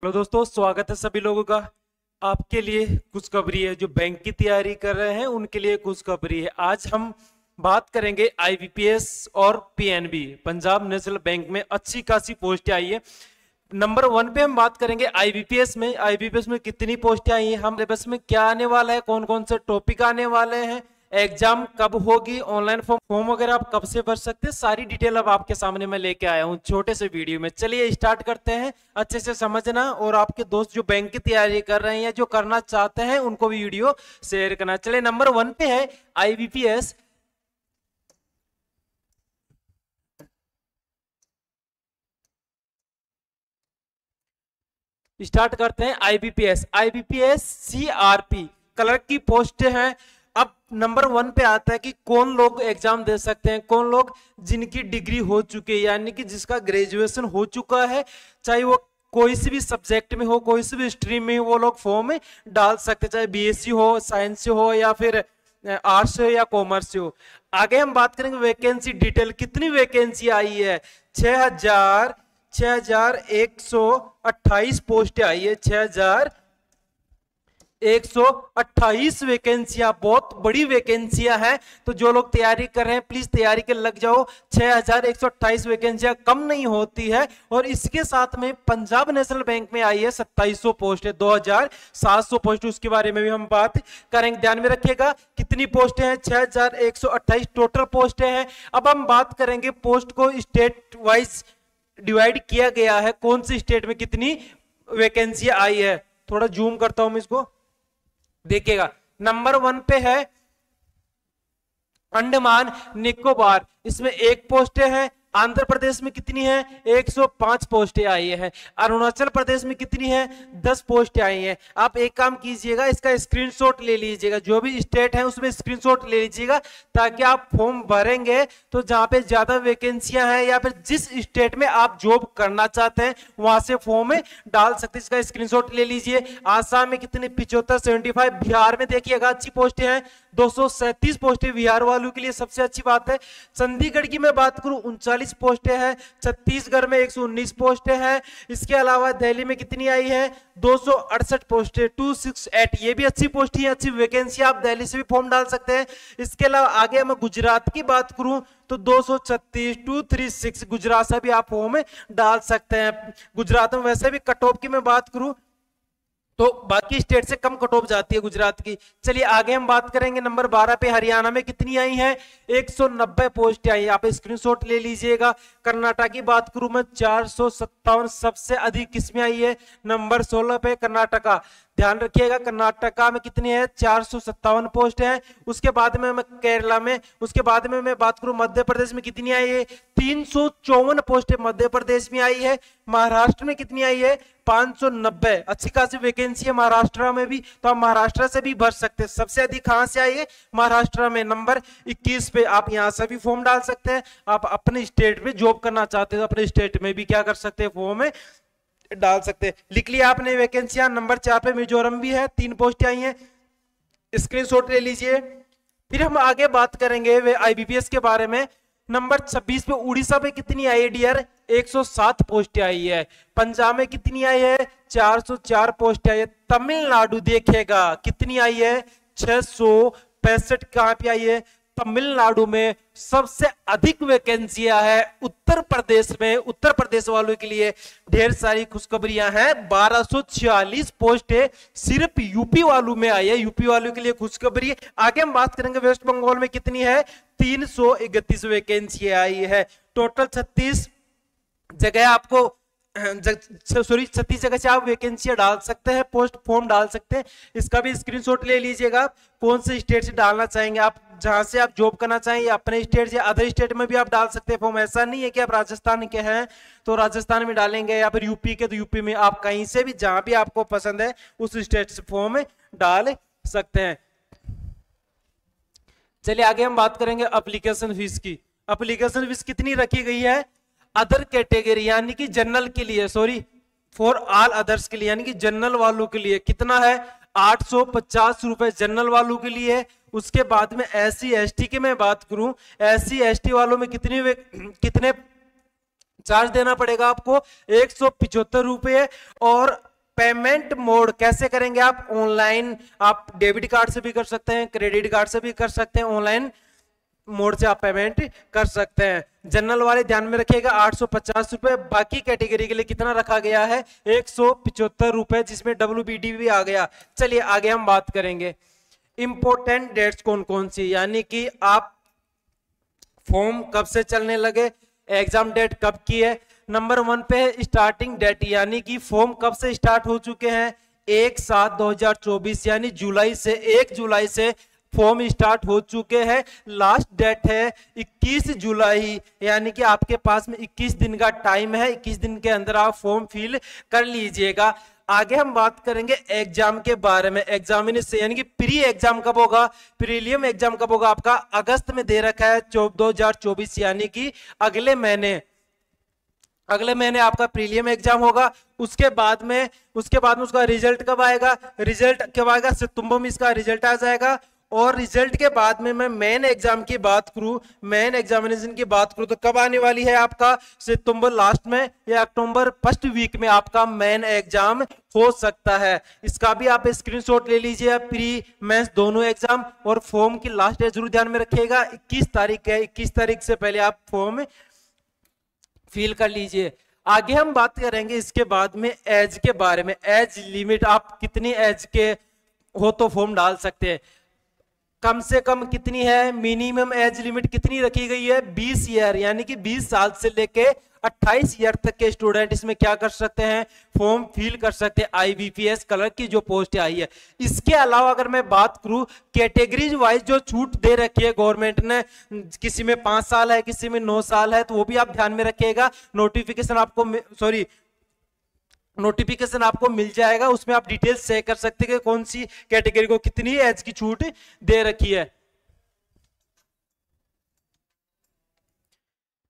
Hello दोस्तों, स्वागत है सभी लोगों का। आपके लिए खुशखबरी है। जो बैंक की तैयारी कर रहे हैं उनके लिए खुशखबरी है। आज हम बात करेंगे आईबीपीएस और पीएनबी, पंजाब नेशनल बैंक में अच्छी खासी पोस्ट आई है। नंबर 1 पे हम बात करेंगे आईबीपीएस में। आईबीपीएस में कितनी पोस्टें आई हैं, हम सिलेबस में क्या आने वाला है, कौन कौन से टॉपिक आने वाले हैं, एग्जाम कब होगी, ऑनलाइन फॉर्म वगैरह आप कब से भर सकते हैं, सारी डिटेल अब आपके सामने मैं लेके आया हूँ छोटे से वीडियो में। चलिए स्टार्ट करते हैं। अच्छे से समझना और आपके दोस्त जो बैंक की तैयारी कर रहे हैं या जो करना चाहते हैं उनको भी वीडियो शेयर करना। चलिए नंबर 1 पे है आईबीपीएस। स्टार्ट करते हैं आईबीपीएस। आईबीपीएस सीआरपी क्लर्क की पोस्ट है। अब नंबर 1 पे आता है कि कौन लोग एग्जाम दे सकते हैं, कौन लोग जिनकी डिग्री हो चुकी है, यानी कि जिसका ग्रेजुएशन हो चुका है, चाहे वो कोई सी भी सब्जेक्ट में हो, कोई सी भी स्ट्रीम में हो, वो लोग फॉर्म में डाल सकते हैं, चाहे बीएससी हो, साइंस से हो या फिर आर्ट्स से या कॉमर्स से हो। आगे हम बात करेंगे वैकेंसी डिटेल। कितनी वैकेंसी आई है? 6128 पोस्ट आई है। 6128 वैकेंसियां, बहुत बड़ी वैकेंसियां हैं। तो जो लोग तैयारी कर रहे हैं प्लीज तैयारी के लग जाओ। 6128 वैकेंसियां कम नहीं होती है। और इसके साथ में पंजाब नेशनल बैंक में आई है 2700 पोस्ट है, 2700 पोस्ट, उसके बारे में भी हम बात करेंगे। ध्यान में रखिएगा कितनी पोस्टें हैं, 6128 टोटल पोस्टें हैं। अब हम बात करेंगे पोस्ट को स्टेट वाइज डिवाइड किया गया है, कौन सी स्टेट में कितनी वैकेंसी आई है। थोड़ा जूम करता हूं मैं इसको, देखिएगा। नंबर 1 पे है अंडमान निकोबार, इसमें 1 पोस्ट है। आंध्र प्रदेश में कितनी है? 105 पोस्टें आई है। अरुणाचल प्रदेश में कितनी है? 10 पोस्टें आई हैं। आप एक काम कीजिएगा, इसका स्क्रीनशॉट ले लीजिएगा, जो भी स्टेट है उसमें स्क्रीनशॉट ले लीजिएगा, ताकि आप फॉर्म भरेंगे तो जहां पे ज्यादा वैकेंसियां हैं या फिर जिस स्टेट में आप जॉब करना चाहते हैं वहां से फॉर्म में डाल सकते हैं। इसका स्क्रीनशॉट ले लीजिए। आसाम में कितनी? 75, 75। बिहार में देखिएगा अच्छी पोस्टें हैं, 237 पोस्टें बिहार वालों के लिए सबसे अच्छी बात है। चंडीगढ़ की मैं बात करूं 39 पोस्टें हैं। छत्तीसगढ़ में 119 पोस्टें हैं। इसके अलावा दिल्ली में कितनी आई है? 268 पोस्टें, 268। ये भी अच्छी पोस्ट है, अच्छी वैकेंसी, आप दिल्ली से भी फॉर्म डाल सकते हैं। इसके अलावा आगे मैं गुजरात की बात करूं तो 236, 236 गुजरात से भी आप फॉर्म में डाल सकते हैं। गुजरात में वैसे भी कट ऑफ की मैं बात करूं तो बाकी स्टेट से कम कट ऑफ जाती है गुजरात की। चलिए आगे हम बात करेंगे। नंबर 12 पे हरियाणा में कितनी आई है? 190 पोस्ट आई है। आप स्क्रीनशॉट ले लीजिएगा। कर्नाटक की बात करूं मैं 457 सबसे अधिक किसमें आई है? नंबर 16 पे कर्नाटका। ध्यान रखिएगा कर्नाटका में कितनी है? 457 पोस्ट है। उसके बाद में मैं केरला में, उसके बाद में मैं बात करूं मध्य प्रदेश में कितनी आई है? 354 पोस्ट मध्य प्रदेश में आई है। महाराष्ट्र में कितनी आई है? 590। अच्छी खासी वैकेंसी है महाराष्ट्र में भी, तो आप महाराष्ट्र से भी भर सकते हैं। सबसे अधिक कहां से आई है? महाराष्ट्र में, नंबर 21 पे। आप यहां से भी फॉर्म डाल सकते हैं। आप अपने स्टेट में जॉब करना चाहते हैं तो अपने स्टेट में भी क्या कर सकते हैं? फॉर्म में डाल सकते हैं। लिख लिया आपने वैकेंसियां। नंबर 4 पे मिजोरम भी है, 3 पोस्ट आई हैं, स्क्रीनशॉट ले लीजिए। फिर हम आगे बात करेंगे वे आईबीपीएस के बारे में। नंबर 26 पे उड़ीसा पे कितनी आई है डियर? 107 पोस्ट आई है। पंजाब में कितनी आई है? 404 पोस्ट आई है। तमिलनाडु देखिएगा कितनी आई है? 665। कहां पे आई है? तमिलनाडु में। सबसे अधिक वैकेंसियां है उत्तर प्रदेश में। उत्तर प्रदेश वालों के लिए ढेर सारी खुशखबरियां हैं। 1246 पोस्ट है सिर्फ यूपी वालों में आई है। यूपी वालों के लिए खुशखबरी। आगे हम बात करेंगे वेस्ट बंगाल में कितनी है? 331 वैकेंसी आई है। टोटल 36 जगह आपको, सॉरी 36 जगह से आप वैकेंसी डाल सकते हैं, पोस्ट फॉर्म डाल सकते हैं। इसका भी स्क्रीनशॉट ले लीजिएगा। कौन से स्टेट से डालना चाहेंगे आप, जहां से आप जॉब करना चाहेंगे, अपने स्टेट से अदर स्टेट में भी आप डाल सकते हैं फॉर्म। ऐसा नहीं है कि आप राजस्थान के हैं तो राजस्थान में डालेंगे या फिर यूपी के तो यूपी में। आप कहीं से भी, जहां भी आपको पसंद है उस स्टेट से फॉर्म डाल सकते हैं। चलिए आगे हम बात करेंगे एप्लीकेशन फीस की। एप्लीकेशन फीस कितनी रखी गई है? अदर कैटेगरी यानी कि जनरल के लिए, सॉरी फॉर ऑल अदर्स के लिए, यानी कि जनरल वालों के लिए कितना है? 850 रुपए जनरल वालों के लिए। उसके बाद में एससी एसटी की मैं बात करूं, एससी एसटी वालों में कितने चार्ज देना पड़ेगा आपको? 175 रुपए। और पेमेंट मोड कैसे करेंगे आप? ऑनलाइन, आप डेबिट कार्ड से भी कर सकते हैं, क्रेडिट कार्ड से भी कर सकते हैं, ऑनलाइन मोड से आप पेमेंट कर सकते हैं। जनरल वाले ध्यान में रखिएगा 850 रुपए, बाकी कैटेगरी के लिए कितना रखा गया है? 175 रुपए, जिसमें WBD भी आ गया। चलिए आगे हम बात करेंगे इंपॉर्टेंट डेट्स कौन कौन सी, यानी कि आप फॉर्म कब से चलने लगे, एग्जाम डेट कब की है। नंबर 1 पे है स्टार्टिंग डेट, यानी कि फॉर्म कब से स्टार्ट हो चुके हैं? 1/7/2024, यानी जुलाई से 1 जुलाई से फॉर्म स्टार्ट हो चुके हैं। लास्ट डेट है 21 जुलाई, यानी कि आपके पास में 21 दिन का टाइम है, 21 दिन के अंदर आप फॉर्म फिल कर लीजिएगा। आगे हम बात करेंगे एग्जाम के बारे में, एग्जामिनेशन यानी कि प्री एग्जाम कब होगा, प्रीलियम एग्जाम कब होगा आपका? अगस्त में दे रखा है 2024, यानी कि अगले महीने आपका प्रीलियम एग्जाम होगा। उसके बाद में उसका रिजल्ट कब आएगा? रिजल्ट कब आएगा? सितंबर में इसका रिजल्ट आ जाएगा। और रिजल्ट के बाद में मैं मेन एग्जाम की बात करूं, मेन एग्जामिनेशन की बात करूं तो कब आने वाली है आपका? सितंबर लास्ट में या अक्टूबर फर्स्ट वीक में आपका मेन एग्जाम हो सकता है। इसका भी आप स्क्रीनशॉट ले लीजिए, प्री मेंस दोनों एग्जाम। और फॉर्म की लास्ट डेट जरूर ध्यान में रखिएगा, 21 तारीख है, 21 तारीख से पहले आप फॉर्म फिल कर लीजिए। आगे हम बात करेंगे इसके बाद में एज के बारे में, एज लिमिट, आप कितनी एज के हो तो फॉर्म डाल सकते हैं, कम से कम कितनी है, मिनिमम एज लिमिट कितनी रखी गई है? 20 ईयर, यानी कि 20 साल से लेके 28 ईयर तक के स्टूडेंट इसमें क्या कर सकते हैं? फॉर्म फिल कर सकते हैं। IBPS कलर की जो पोस्ट आई है। इसके अलावा अगर मैं बात करूं कैटेगरीज वाइज जो छूट दे रखी है गवर्नमेंट ने, किसी में 5 साल है, किसी में 9 साल है, तो वो भी आप ध्यान में रखिएगा। नोटिफिकेशन आपको मिल जाएगा, उसमें आप डिटेल्स चेक कर सकते हैं कि कौन सी कैटेगरी को कितनी एज की छूट दे रखी है।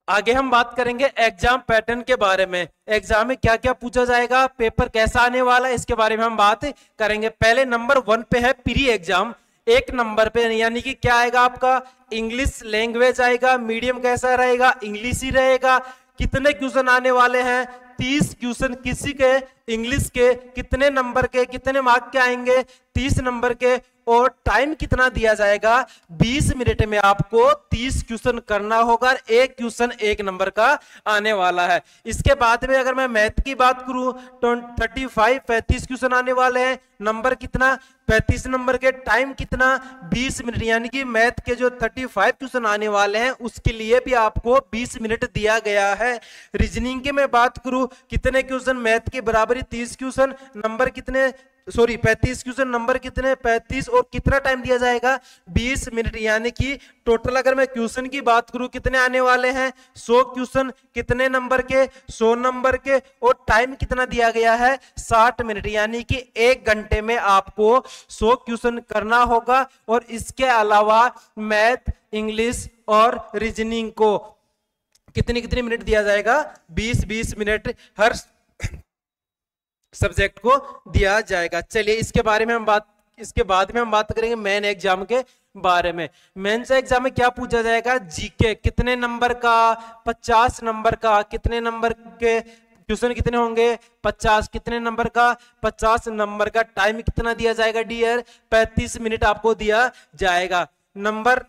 आगे हम बात करेंगे एग्जाम पैटर्न के बारे में, एग्जाम में क्या क्या पूछा जाएगा, पेपर कैसा आने वाला है, इसके बारे में हम बात करेंगे। पहले नंबर 1 पे है प्री एग्जाम। 1 नंबर पे यानी कि क्या आएगा आपका? इंग्लिश लैंग्वेज आएगा। मीडियम कैसा रहेगा? इंग्लिश ही रहेगा। कितने क्वेश्चन आने वाले हैं? 30 क्वेश्चन किसी के इंग्लिश के, कितने नंबर के, कितने मार्क के आएंगे? 30 नंबर के। और टाइम कितना दिया जाएगा? 20 मिनट में आपको 30 क्वेश्चन करना होगा। एक क्वेश्चन 1 नंबर का आने वाला है। इसके बाद में अगर मैं मैथ की बात करूं तो 35 क्वेश्चन आने वाले हैं। नंबर कितना? 35 नंबर के। टाइम कितना? 20 मिनट, यानी कि मैथ के जो 35 क्वेश्चन आने वाले हैं उसके लिए भी आपको 20 मिनट दिया गया है। रीजनिंग की मैं बात करूं, कितने क्वेश्चन मैथ के बराबरी 30 क्वेश्चन, नंबर कितने, 35 क्वेश्चन, नंबर कितने? 35। और कितना टाइम दिया जाएगा? 20 मिनट, यानी कि टोटल अगर मैं क्वेश्चन की बात करूं कितने आने वाले हैं? 100 क्वेश्चन। कितने नंबर के? 100 नंबर के। और टाइम कितना दिया गया है? 60 मिनट, यानी कि 1 घंटे में आपको 100 क्वेश्चन करना होगा। और इसके अलावा मैथ, इंग्लिश और रीजनिंग को कितनी कितनी मिनट दिया जाएगा? 20-20 मिनट हर सब्जेक्ट को दिया जाएगा। चलिए इसके बाद में हम बात करेंगे मेन एग्जाम के बारे में। मेंस एग्जाम में क्या पूछा जाएगा? जीके। कितने नंबर का? 50 नंबर का। कितने नंबर के क्वेश्चन कितने होंगे? 50। कितने नंबर का? 50 नंबर का। टाइम कितना दिया जाएगा डियर? 35 मिनट आपको दिया जाएगा। नंबर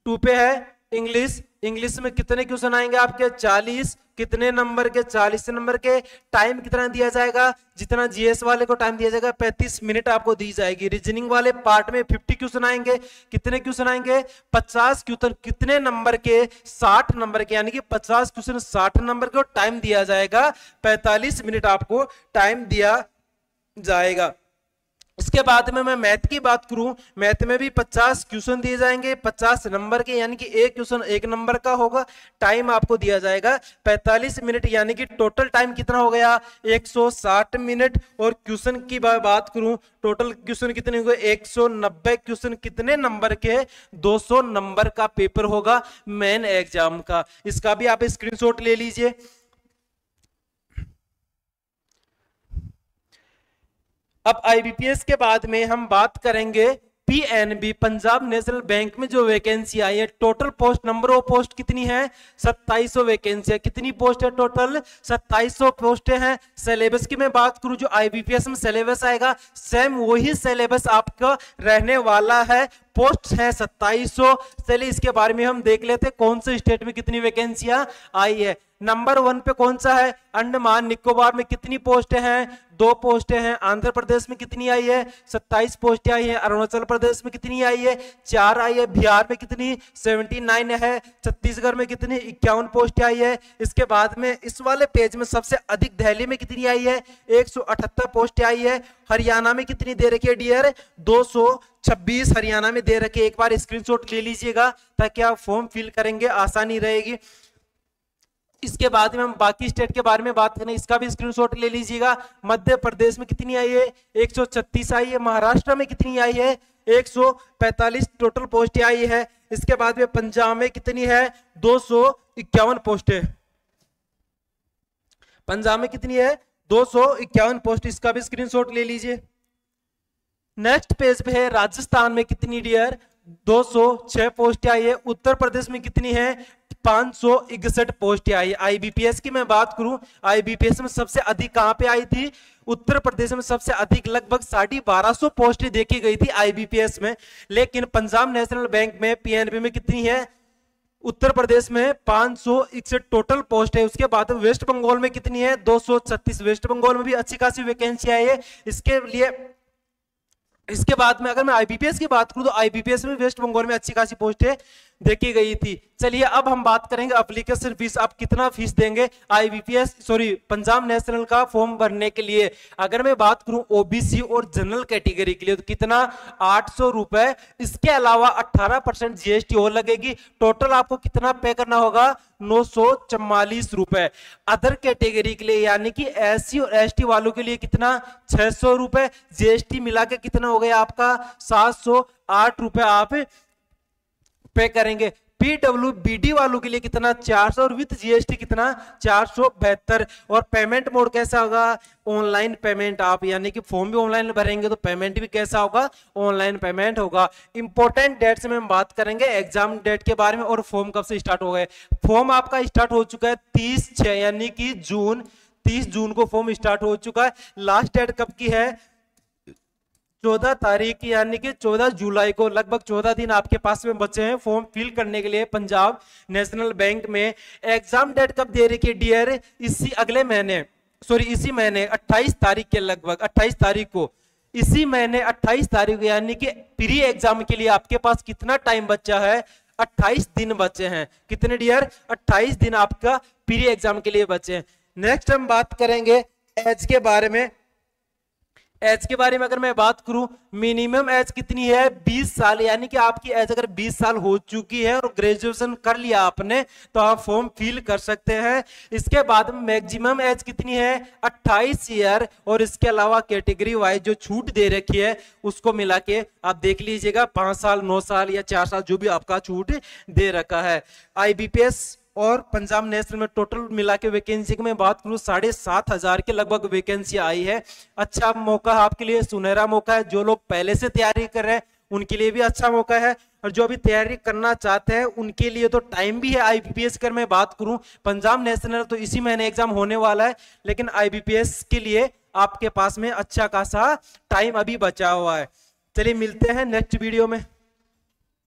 2 पे है इंग्लिश। इंग्लिश में कितने क्वेश्चन आएंगे आपके? 40। कितने नंबर के? 40 नंबर के। टाइम कितना दिया जाएगा? जितना जीएस वाले को टाइम दिया जाएगा 35 मिनट आपको दी जाएगी। रीजनिंग वाले पार्ट में 50 क्वेश्चन आएंगे। कितने क्वेश्चन आएंगे? 50 क्वेश्चन। कितने नंबर के? 60 नंबर के, यानी कि 50 क्वेश्चन 60 नंबर के। टाइम दिया जाएगा 45 मिनट आपको टाइम दिया जाएगा। इसके बाद में मैं मैथ की बात करूं, मैथ में भी 50 क्वेश्चन दिए जाएंगे 50 नंबर के, यानी कि एक क्वेश्चन 1 नंबर का होगा। टाइम आपको दिया जाएगा 45 मिनट, यानी कि टोटल टाइम कितना हो गया? 160 मिनट। और क्वेश्चन की बात करूं, टोटल क्वेश्चन कितने हुए? 190 क्वेश्चन। कितने नंबर के? 200 नंबर का पेपर होगा मेन एग्जाम का। इसका भी आप स्क्रीनशॉट ले लीजिए। अब IBPS के बाद में हम बात करेंगे पीएनबी पंजाब नेशनल बैंक में जो वैकेंसी आई है, total post, number of post कितनी है? 2700 वैकेंसी है। कितनी पोस्ट है टोटल? 2700 पोस्ट हैं। सिलेबस की मैं बात करूं, जो आईबीपीएस में सिलेबस आएगा सेम वही सिलेबस आपका रहने वाला है। पोस्ट है 2700। चलिए इसके बारे में हम देख लेते हैं कौन से स्टेट में कितनी वैकेंसियां आई है। नंबर 1 पे कौन सा है? अंडमान निकोबार में कितनी पोस्टें हैं? 2 पोस्टें हैं। आंध्र प्रदेश में कितनी आई है? 27 पोस्टें आई है। अरुणाचल प्रदेश में कितनी आई है? 4 आई है। बिहार में कितनी? 79 है। छत्तीसगढ़ में कितनी? 51 पोस्टें आई है। इसके बाद में इस वाले पेज में सबसे अधिक दिल्ली में कितनी आई है? 178 पोस्टें आई है। हरियाणा में कितनी दे रखी है डियर? 226 हरियाणा में दे रखी है। एक बार स्क्रीनशॉट ले लीजिएगा ताकि आप फॉर्म फिल करेंगे आसानी रहेगी। इसके बाद में हम बाकी स्टेट के बारे में बात करें, इसका भी स्क्रीनशॉट ले लीजिएगा। मध्य प्रदेश में कितनी आई है? 136 आई है। महाराष्ट्र में कितनी आई है? 145 टोटल पोस्ट आई है। इसके बाद में पंजाब में कितनी है? 251 पोस्टें। पंजाब में कितनी है? 251 पोस्ट। इसका भी स्क्रीनशॉट ले लीजिए। नेक्स्ट पेज पे है राजस्थान में कितनी डियर? 206 पोस्ट आई है। उत्तर प्रदेश में कितनी है? 561 पोस्ट आई है। आईबीपीएस की मैं बात करूं, आईबीपीएस में सबसे अधिक कहां पे आई थी? उत्तर प्रदेश में सबसे अधिक लगभग 1250 पोस्ट देखी गई थी आईबीपीएस में। लेकिन पंजाब नेशनल बैंक में पीएनबी में कितनी है? उत्तर प्रदेश में 561 टोटल पोस्ट है। उसके बाद वेस्ट बंगाल में कितनी है? 236। वेस्ट बंगाल में भी अच्छी खासी वैकेंसी आई है। इसके बाद में अगर मैं आईबीपीएस की बात करूं तो आईबीपीएस में वेस्ट बंगाल में अच्छी खासी पोस्टें देखी गई थी। चलिए अब हम बात करेंगे एप्लीकेशन फीस। आप कितना फीस देंगे आईबीपीएस पंजाब नेशनल का फॉर्म भरने के लिए? अगर मैं बात करूं ओबीसी और जनरल कैटेगरी के लिए तो कितना? 800 रुपए। इसके अलावा 18% जीएसटी और लगेगी। टोटल आपको कितना पे करना होगा? 944 रुपए। अदर कैटेगरी के लिए यानी कि एससी और एसटी वालों के लिए कितना? 600 रुपए। जीएसटी मिला के कितना हो गया आपका? 708 रुपए आप पे करेंगे। पीडब्ल्यूबीडी वालों के लिए कितना? 400 और विद जीएसटी कितना? 472। और पेमेंट मोड कैसा होगा? Online payment. आप यानी कि फॉर्म भी ऑनलाइन भरेंगे तो पेमेंट भी कैसा होगा? ऑनलाइन पेमेंट होगा। इंपॉर्टेंट डेट से हम बात करेंगे एग्जाम डेट के बारे में और फॉर्म कब से स्टार्ट हो गए। फॉर्म आपका स्टार्ट हो चुका है 30/6 यानी कि जून। 30 जून को फॉर्म स्टार्ट हो चुका है। लास्ट डेट कब की है? 14 तारीख यानी कि 14 जुलाई को। लगभग 14 दिन आपके पास में बचे हैं फॉर्म फिल करने के लिए पंजाब नेशनल बैंक में। एग्जाम डेट कब दे रही है डियर? इसी महीने 28 तारीख के लगभग 28 तारीख को। इसी महीने 28 तारीख यानी कि प्री एग्जाम के लिए आपके पास कितना टाइम बचा है? 28 दिन बचे हैं। कितने डियर? 28 दिन आपका प्री एग्जाम के लिए बचे हैं। नेक्स्ट हम बात करेंगे एज के बारे में। एज के बारे में अगर मैं बात करूं, मिनिमम एज कितनी है? 20 साल। यानी कि आपकी एज अगर 20 साल हो चुकी है और ग्रेजुएशन कर लिया आपने तो आप फॉर्म फिल कर सकते हैं। इसके बाद मैक्सिमम एज कितनी है? 28 ईयर। और इसके अलावा कैटेगरी वाइज जो छूट दे रखी है उसको मिला के आप देख लीजिएगा, 5 साल, 9 साल या 4 साल जो भी आपका छूट दे रखा है। आईबीपीएस और पंजाब नेशनल में टोटल मिला के वैकेंसी की मैं बात करूं 7,500 के लगभग वैकेंसी आई है। अच्छा मौका है आपके लिए, सुनहरा मौका है। जो लोग पहले से तैयारी कर रहे हैं उनके लिए भी अच्छा मौका है, और जो अभी तैयारी करना चाहते हैं उनके लिए तो टाइम भी है। आईबीपीएस की मैं बात करूं, पंजाब नेशनल तो इसी महीने एग्जाम होने वाला है, लेकिन आईबीपीएस के लिए आपके पास में अच्छा खासा टाइम अभी बचा हुआ है। चलिए मिलते हैं नेक्स्ट वीडियो में।